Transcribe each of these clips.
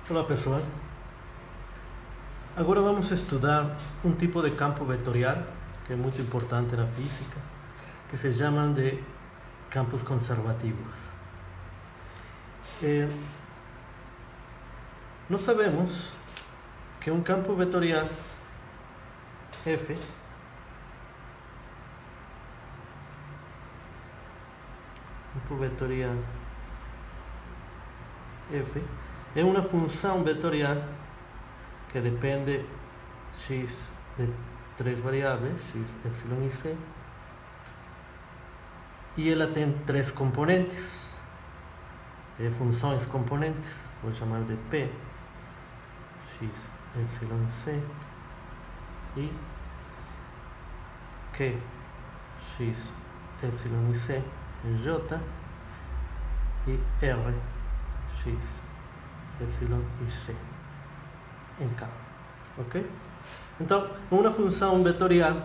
Olá pessoal, agora vamos estudar um tipo de campo vetorial que é muito importante na física, que se chamam de campos conservativos. Nós sabemos que um campo vetorial F F é uma função vetorial que depende x de três variáveis, x, y e z, e ela tem três componentes, funções componentes, vou chamar de P, x, y, z, e Q, x, y e z em J, e R, x, y e z em K. Ok? Então, uma função vetorial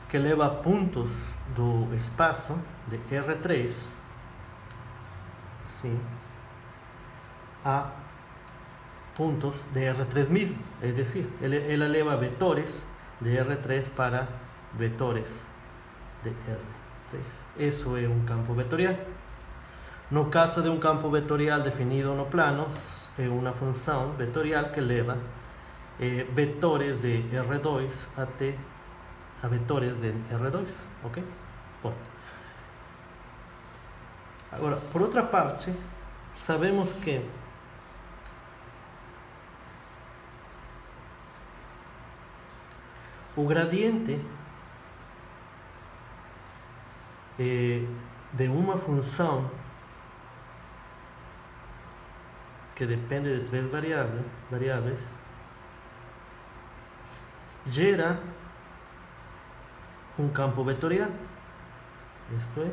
que leva pontos do espaço de R3 sim, a pontos de R3 mesmo, é decir, ela leva vetores de R3 para vetores de R3. Isso é um campo vetorial. No caso de um campo vetorial definido no plano, é uma função vetorial que leva vetores de R2 até a vetores de R2, ok? Bom, agora, por outra parte, sabemos que o gradiente de uma função que depende de três variáveis gera um campo vetorial, isto é,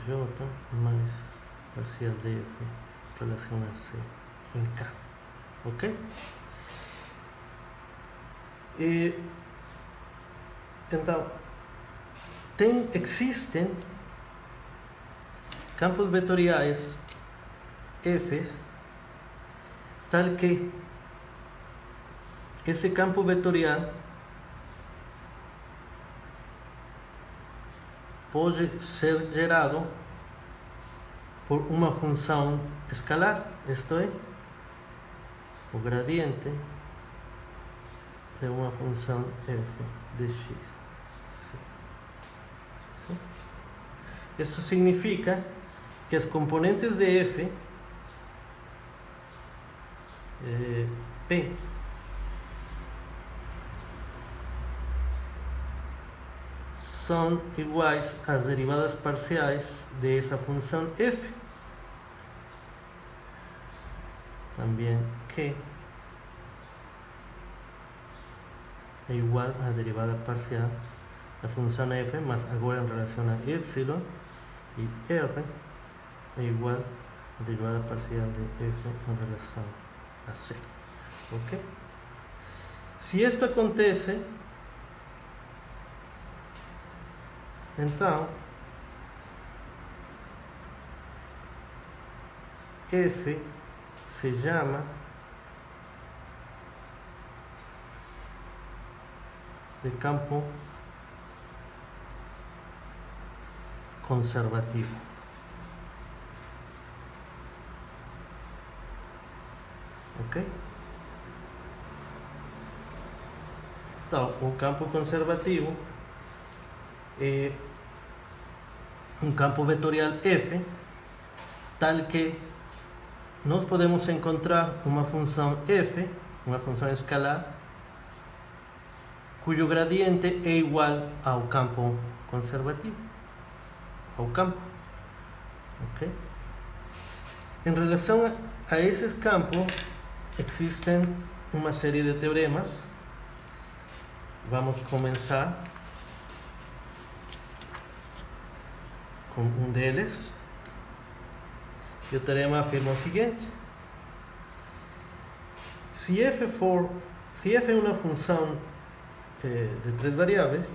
J mais parcial df relação a C em K, ok? Então, existem campos vetoriais F tal que esse campo vetorial pode ser gerado por uma função escalar, isto é, o gradiente de uma função f de x. Sim. Isso significa que as componentes de f, P, são iguais às derivadas parciais dessa função f. Também Q é igual à derivada parcial da função f, mas agora em relação a y, e R é igual à derivada parcial de f em relação a C. Ok? Se isto acontece, então F se chama de campo conservativo. Ok? Então, o campo conservativo é um campo vetorial F tal que nós podemos encontrar uma função f, uma função escalar, cujo gradiente é igual ao campo conservativo, ao campo, ok? Em relação a esses campos, existem uma série de teoremas. Vamos começar com um deles. E o teorema afirma o seguinte: se f é uma função de três variáveis,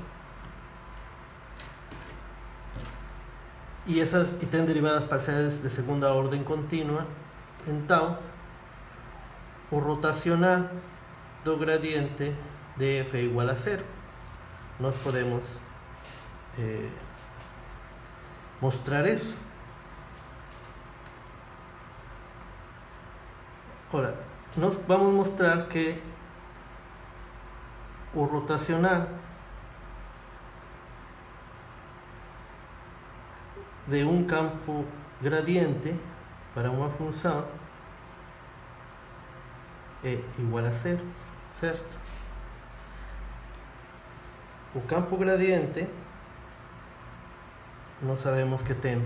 e tem derivadas parciais de segunda ordem contínua, então o rotacional do gradiente de f é igual a zero. Nós podemos mostrar isso. Ora, nós vamos mostrar que o rotacional de um campo gradiente para uma função é igual a zero, certo? O campo gradiente, nós sabemos que tem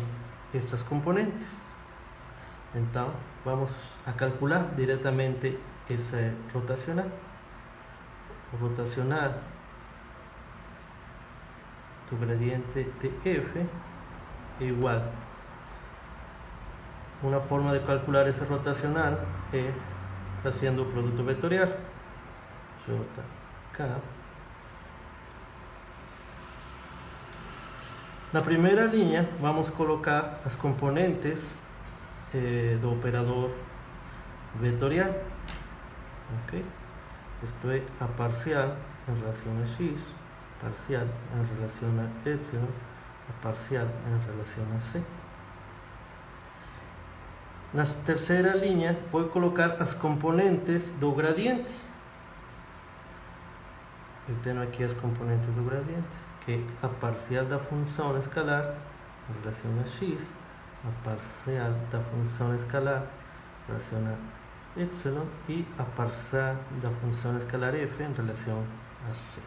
estas componentes, então vamos a calcular diretamente esse rotacional. O rotacional do gradiente de f é igual. Uma forma de calcular esse rotacional é fazendo o produto vetorial, JK. Na primeira linha, vamos colocar as componentes do operador vetorial. Ok? Isto é a parcial em relação a x, parcial em relação a epsilon, a parcial em relação a c. Na terceira linha, vou colocar as componentes do gradiente. Eu tenho aqui as componentes do gradiente, que é a parcial da função escalar em relação a x, a parcial da função escalar em relação a epsilon e a parcial da função escalar f em relação a c.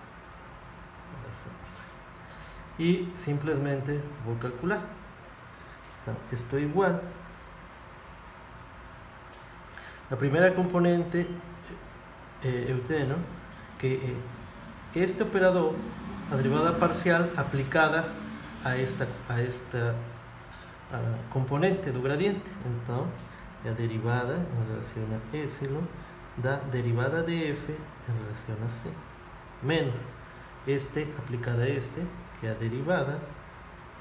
E simplesmente vou calcular. Então, isto é igual. A primeira componente eu tenho que este operador, a derivada parcial aplicada a esta componente do gradiente. Então, é a derivada em relação a epsilon da derivada de f em relação a c, menos este aplicada a este, que é a derivada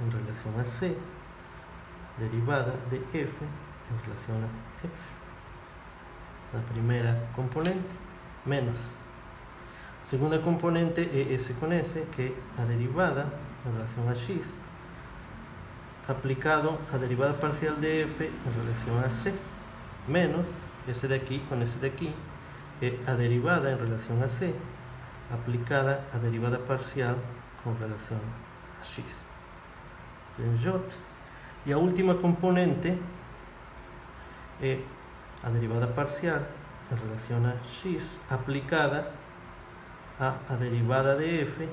em relação a c, derivada de f em relação a epsilon. Na primeira componente, menos. A segunda componente é S com S, que é a derivada em relação a x, aplicado a derivada parcial de f em relação a c, menos este daqui com este daqui, que é a derivada em relação a c, aplicada a derivada parcial com relação a x. Tem J. E a última componente é a derivada parcial em relação a x aplicada a derivada de f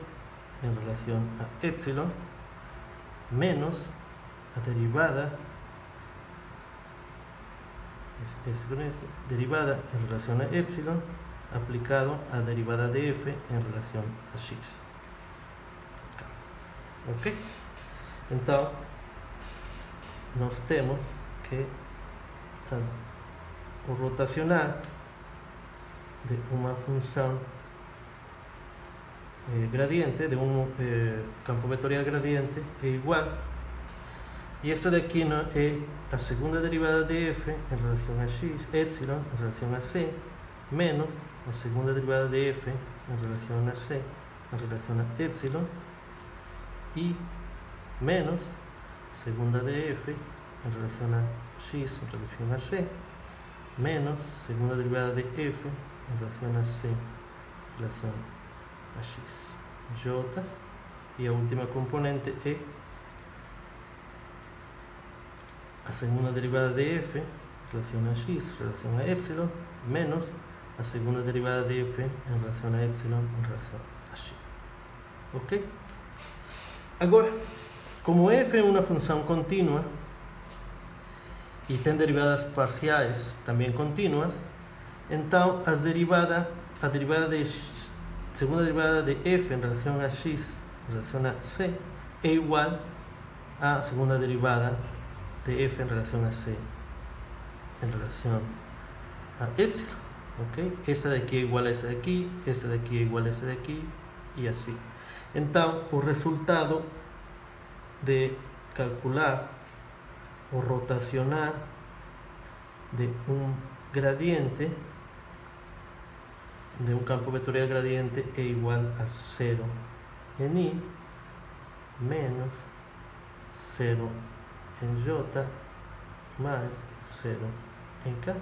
em relação a epsilon menos a derivada derivada em relação a epsilon aplicado a derivada de f em relação a x. Ok? Então, nós temos que o rotacional de uma função gradiente, de um campo vetorial gradiente, é igual. E isto daqui é a segunda derivada de f em relação a x, epsilon em relação a c, menos a segunda derivada de f em relação a c em relação a epsilon, e menos segunda de f em relação a x em relação a c, menos segunda derivada de f em relação a c em relação a x. J. E a última componente é a segunda derivada de f em relação a x em relação a epsilon, menos a segunda derivada de f em relação a epsilon em relação a x. Ok? Agora, como f é uma função contínua e tem derivadas parciais também contínuas, então a segunda derivada de f em relação a x em relação a c é igual à segunda derivada de f em relação a c em relação a epsilon. Ok? Esta daqui é igual a esta daqui, esta daqui é igual a esta daqui e assim. Então, o resultado de calcular o rotacional de un gradiente, de un campo vectorial gradiente e igual a 0 en I menos 0 en J más 0 en K.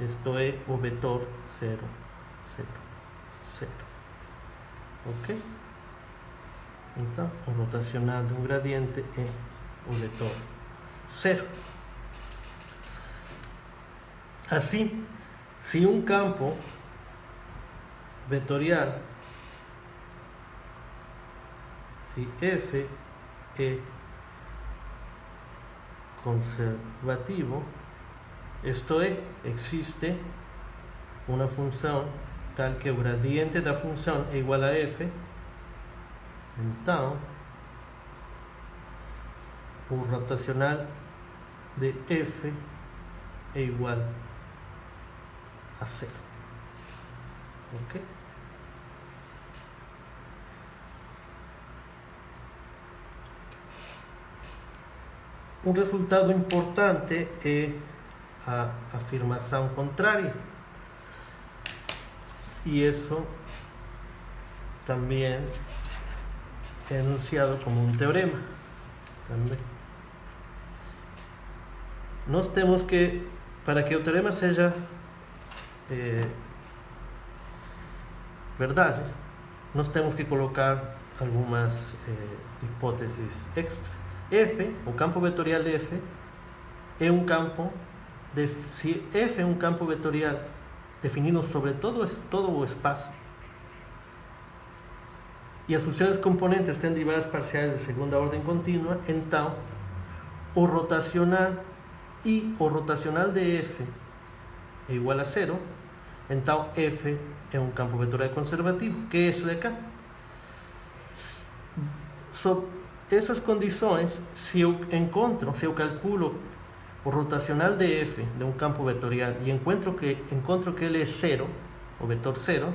Esto es o vetor 0, 0, 0. Ok? Então, o rotacional de um gradiente é o vetor 0. Assim, se um campo vetorial, se F é conservativo, isto é, existe uma função tal que o gradiente da função é igual a F, então o rotacional de F é igual a 0. Ok? Um resultado importante é a afirmação contrária, e isso também é enunciado como um teorema. Também. Nós temos que, para que o teorema seja verdade, nós temos que colocar algumas hipóteses extra. F, o campo vetorial de F, é um campo se F é um campo vetorial definido sobre todo o espaço e as funções componentes têm derivadas parciais de segunda ordem contínua, então o rotacional de F é igual a 0, então F é um campo vetorial conservativo, que é isso de cá. Sob essas condições, se eu calculo o rotacional de F de um campo vetorial e encontro que ele é 0, o vetor 0,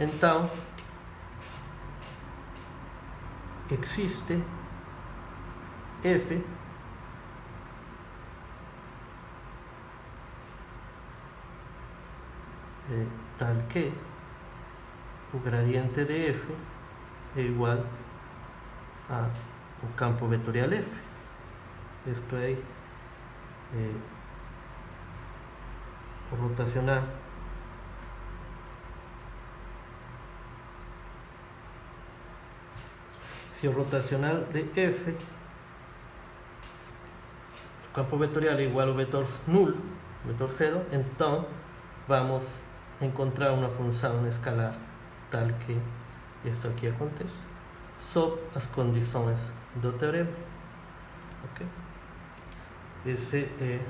então existe F tal que o gradiente de F é igual a o campo vetorial F. Isto é o rotacional se o rotacional de F, o campo vetorial é igual ao vetor nulo, vetor 0, então vamos encontrar uma função escalar tal que isto aqui acontece, sob as condições do teorema. Ok? Essa é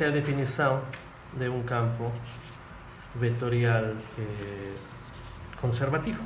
a definição de um campo vetorial conservativo.